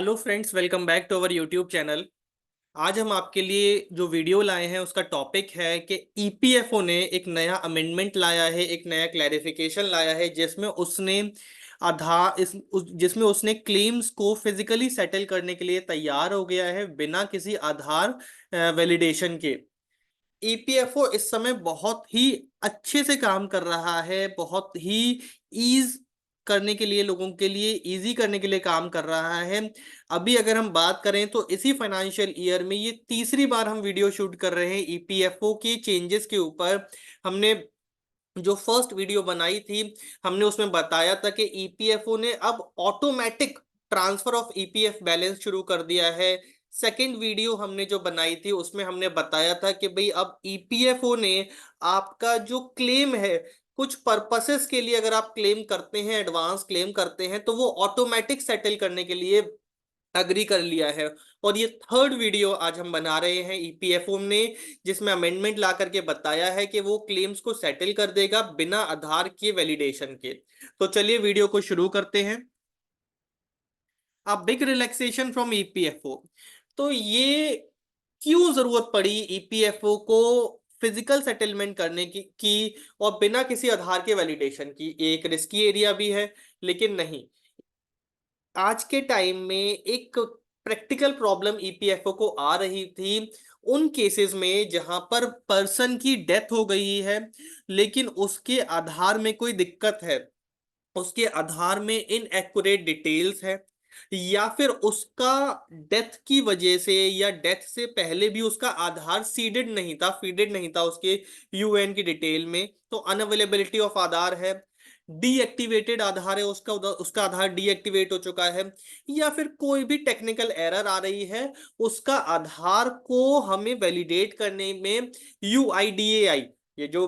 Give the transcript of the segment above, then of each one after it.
Hello friends, welcome back to our YouTube channel. आज हम आपके लिए जो वीडियो लाए हैं उसका टॉपिक है कि ईपीएफओ ने एक नया अमेंडमेंट लाया है, एक नया क्लैरिफिकेशन लाया है जिसमें उसने जिसमें उसने क्लेम्स को फिजिकली सेटल करने के लिए तैयार हो गया है बिना किसी आधार वैलिडेशन के। ईपीएफओ इस समय बहुत ही अच्छे से काम कर रहा है, बहुत ही ईज करने के लिए, लोगों के लिए इजी करने के लिए काम कर रहा है। अभी अगर हम बात करें तो इसी फाइनेंशियल ईयर में ये तीसरी बार हम वीडियो शूट कर रहे हैं ईपीएफओ के चेंजेस के ऊपर। हमने जो फर्स्ट वीडियो बनाई थी, हमने उसमें बताया था कि ईपीएफओ ने अब automatic transfer of EPF balance शुरू कर दिया है। सेकंड वीडियो हमने जो बनाई थी उसमें हमने बताया था कि भाई अब ईपीएफओ ने आपका जो क्लेम है, कुछ पर्पसेस के लिए अगर आप क्लेम करते हैं, एडवांस क्लेम करते हैं, तो वो ऑटोमेटिक सेटल करने के लिए अग्री कर लिया है। और ये थर्ड वीडियो आज हम बना रहे हैं ईपीएफओ ने, जिसमें अमेंडमेंट ला करके बताया है कि वो क्लेम्स को सेटल कर देगा बिना आधार के वैलिडेशन के। तो चलिए वीडियो को शुरू करते हैं। A big relaxation from EPFO. तो ये क्यों जरूरत पड़ी ईपीएफओ को फिजिकल सेटलमेंट करने की और बिना किसी आधार के वैलिडेशन की? एक रिस्की एरिया भी है, लेकिन नहीं, आज के टाइम में एक प्रैक्टिकल प्रॉब्लम ईपीएफओ को आ रही थी उन केसेस में जहां पर पर्सन की डेथ हो गई है, लेकिन उसके आधार में कोई दिक्कत है, उसके आधार में इनएक्यूरेट डिटेल्स है, या फिर उसका डेथ की वजह से या डेथ से पहले भी उसका आधार सीडेड नहीं था, फीडेड नहीं था उसके यूएन की डिटेल में, तो अनअवेलेबिलिटी ऑफ आधार है, डीएक्टिवेटेड आधार है उसका, उसका आधार डीएक्टिवेट हो चुका है, या फिर कोई भी टेक्निकल एरर आ रही है, उसका आधार को हमें वैलिडेट करने में यूआईडीएआई, ये जो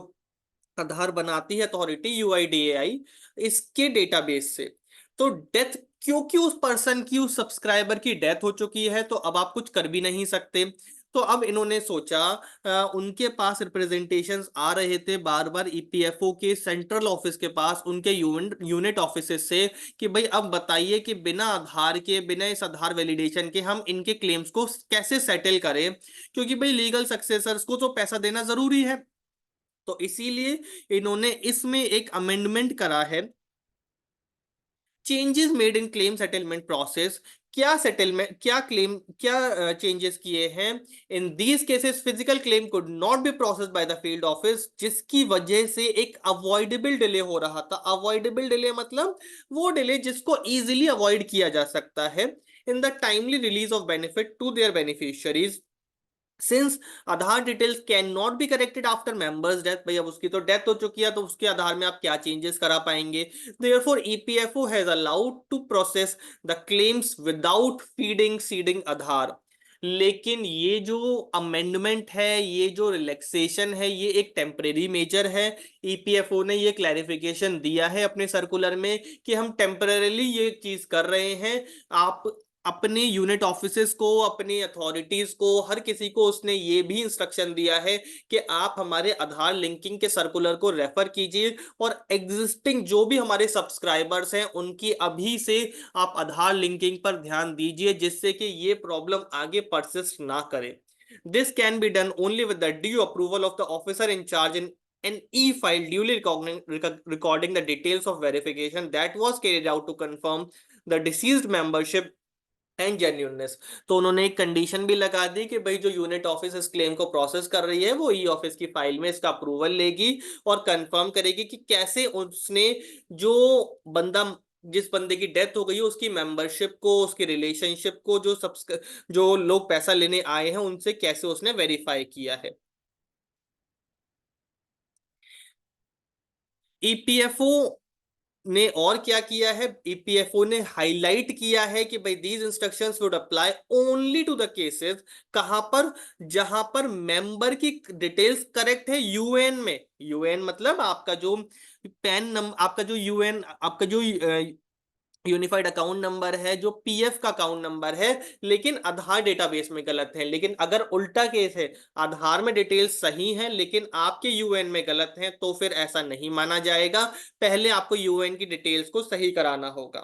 आधार बनाती है अथॉरिटी यूआईडीएआई, इसके डेटाबेस से, तो डेथ, क्योंकि उस पर्सन की, उस सब्सक्राइबर की डेथ हो चुकी है, तो अब आप कुछ कर भी नहीं सकते। तो अब इन्होंने सोचा, उनके पास रिप्रेजेंटेशंस आ रहे थे बार बार ईपीएफओ के सेंट्रल ऑफिस के पास, उनके यूनिट ऑफिस से, कि भाई अब बताइए कि बिना आधार के, बिना इस आधार वैलिडेशन के हम इनके क्लेम्स को कैसे सेटल करें, क्योंकि भाई लीगल सक्सेसर्स को तो पैसा देना जरूरी है। तो इसीलिए इन्होंने इसमें एक अमेंडमेंट करा है, changes made in claim settlement process. क्या सेटलमेंट, क्या क्लेम, क्या चेंजेस किए हैं? In these cases physical claim could not be process by the field office, जिसकी वजह से एक अवॉइडेबल डिले हो रहा था। अवॉइडेबल डिले मतलब वो डिले जिसको इजीली अवॉइड किया जा सकता है, in the timely release of benefit to their beneficiaries, since Aadhaar details can not be corrected after members death. भाई अब उसकी तो डेथ हो चुकी है, तो उसके आधार में आप क्या चेंजेस करा पाएंगे? Therefore EPFO has allowed to process the claims without feeding seeding Aadhaar. लेकिन ये जो अमेंडमेंट है, ये जो रिलैक्सेशन है, ये एक टेम्परेरी मेजर है। ईपीएफओ ने ये क्लैरिफिकेशन दिया है अपने सर्कुलर में कि हम टेम्परेली ये चीज कर रहे हैं। आप अपने यूनिट ऑफिसेस को, अपनी अथॉरिटीज को, हर किसी को उसने ये भी इंस्ट्रक्शन दिया है कि आप हमारे आधार लिंकिंग के सर्कुलर को रेफर कीजिए, और एग्जिस्टिंग जो भी हमारे सब्सक्राइबर्स हैं उनकी अभी से आप आधार लिंकिंग पर ध्यान दीजिए, जिससे कि ये प्रॉब्लम आगे परसिस्ट ना करे। This can be done only with the due approval of the officer in charge in an e-file duly recording the details of verification that was carried out to confirm the deceased membership and genuineness. तो उन्होंने एक condition भी लगा दी कि भाई जो unit office इस claim को प्रोसेस कर रही है, वो ई ऑफिस की फाइल में इसका अप्रूवल लेगी और कंफर्म करेगी कि कैसे उसने, जो बंदा, जिस बंदे की डेथ हो गई है, उसकी मेंबरशिप को, उसकी रिलेशनशिप को, जो लोग पैसा लेने आए हैं उनसे कैसे उसने वेरीफाई किया है। ईपीएफओ ने और क्या किया है? ईपीएफओ ने हाईलाइट किया है कि भाई these instructions would apply only to the cases, कहां पर? जहां पर मेंबर की डिटेल्स करेक्ट है यूएन में। यूएन मतलब आपका जो पैन नंबर, आपका जो यूएन, आपका जो यूनिफाइड अकाउंट नंबर है, जो पीएफ का अकाउंट नंबर है, लेकिन आधार डेटाबेस में गलत है। लेकिन अगर उल्टा केस है, आधार में डिटेल्स सही हैं लेकिन आपके यूएन में गलत हैं, तो फिर ऐसा नहीं माना जाएगा। पहले आपको यूएन की डिटेल्स को सही कराना होगा।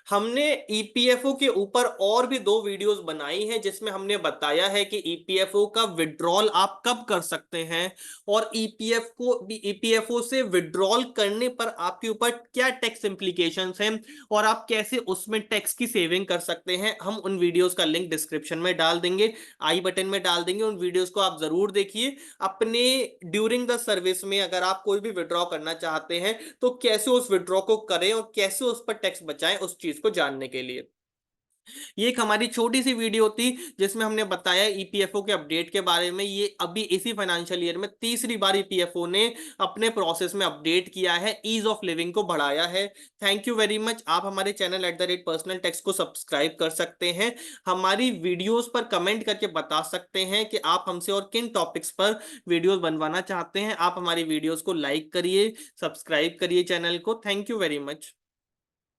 हमने ईपीएफओ के ऊपर और भी दो वीडियोस बनाई हैं जिसमें हमने बताया है कि ईपीएफओ का विड्रॉल आप कब कर सकते हैं, और ईपीएफओ से विड्रॉल करने पर आपके ऊपर क्या टैक्स इम्प्लीकेशंस हैं, और आप कैसे उसमें टैक्स की सेविंग कर सकते हैं। हम उन वीडियोस का लिंक डिस्क्रिप्शन में डाल देंगे, आई बटन में डाल देंगे। उन वीडियोस को आप जरूर देखिए। अपने ड्यूरिंग द सर्विस में अगर आप कोई भी विड्रॉ करना चाहते हैं तो कैसे उस विड्रॉ को करें और कैसे उस पर टैक्स बचाएं, उस चीज को जानने के लिए ये एक हमारी छोटी सी वीडियो थी जिसमें हमने बताया ईपीएफओ के अपडेट के बारे में। ये अभी इसी फाइनेंशियल ईयर में तीसरी बार ईपीएफओ ने अपने प्रोसेस में अपडेट किया है, ईज ऑफ लिविंग को बढ़ाया है। Thank you very much. आप हमारे चैनल @पर्सनल टैक्स को सब्सक्राइब कर सकते हैं, हमारी वीडियोस पर कमेंट करके बता सकते हैं कि आप हमसे और किन टॉपिक्स पर वीडियोस बनवाना चाहते हैं। आप हमारी वीडियोस को लाइक करिए, सब्सक्राइब करिए चैनल को। Thank you very much.